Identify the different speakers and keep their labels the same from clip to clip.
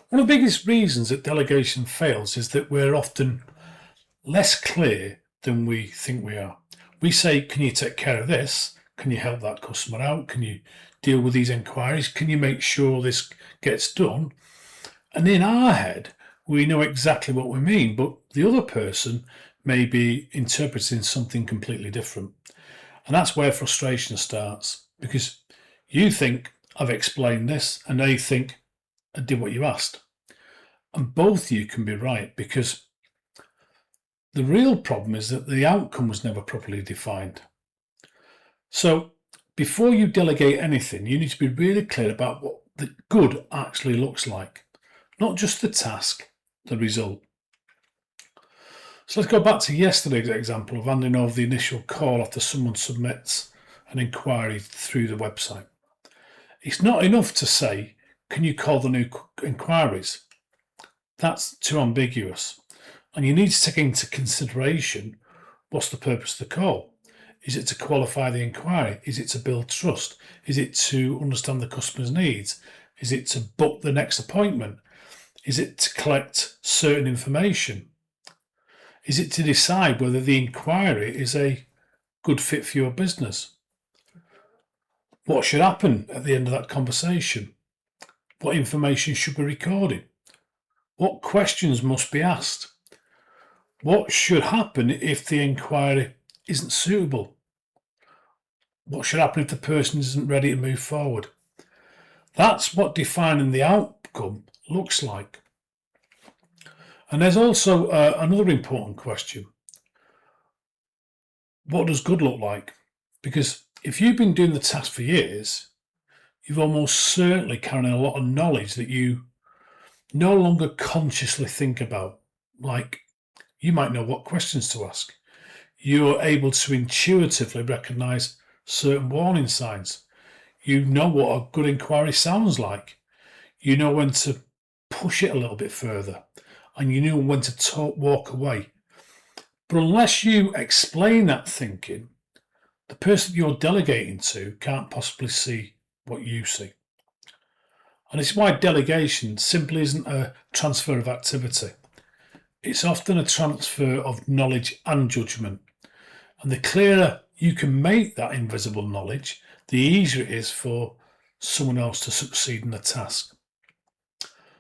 Speaker 1: One of the biggest reasons that delegation fails is that we're often less clear than we think we are. We say, can you take care of this? Can you help that customer out? Can you deal with these inquiries? Can you make sure this gets done? And in our head, we know exactly what we mean, but the other person may be interpreting something completely different. And that's where frustration starts, because you think, I've explained this, and they think, I did what you asked. And both of you can be right, because the real problem is that the outcome was never properly defined. So before you delegate anything, you need to be really clear about what the good actually looks like, not just the task, the result. So let's go back to yesterday's example of handing over the initial call after someone submits an inquiry through the website. It's not enough to say, can you call the new inquiries? That's too ambiguous. And you need to take into consideration, what's the purpose of the call? Is it to qualify the inquiry? Is it to build trust? Is it to understand the customer's needs? Is it to book the next appointment? Is it to collect certain information? Is it to decide whether the inquiry is a good fit for your business? What should happen at the end of that conversation? What information should be recorded? What questions must be asked? What should happen if the inquiry isn't suitable? What should happen if the person isn't ready to move forward? That's what defining the outcome looks like. And there's also another important question. What does good look like? Because if you've been doing the task for years, you've almost certainly carrying a lot of knowledge that you no longer consciously think about. Like, you might know what questions to ask. You're able to intuitively recognize certain warning signs. You know what a good inquiry sounds like. You know when to push it a little bit further, and you know when to walk away. But unless you explain that thinking, the person you're delegating to can't possibly see what you see. And it's why delegation simply isn't a transfer of activity. It's often a transfer of knowledge and judgment. And the clearer you can make that invisible knowledge, the easier it is for someone else to succeed in the task.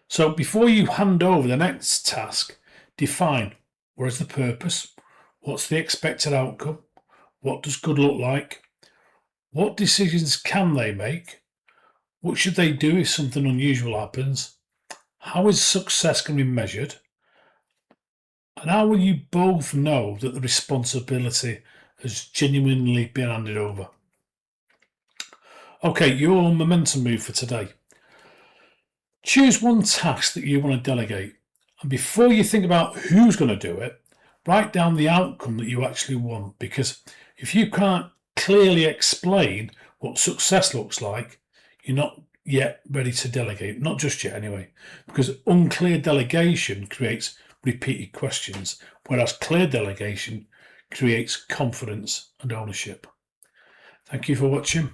Speaker 1: So before you hand over the next task, define what is the purpose, what's the expected outcome, what does good look like, what decisions can they make, what should they do if something unusual happens, how is success going to be measured, and how will you both know that the responsibility has genuinely been handed over? Okay, your momentum move for today. Choose one task that you want to delegate, and before you think about who's going to do it, write down the outcome that you actually want, because if you can't clearly explain what success looks like, you're not yet ready to delegate, not just yet anyway, because unclear delegation creates repeated questions, whereas clear delegation creates confidence and ownership. Thank you for watching.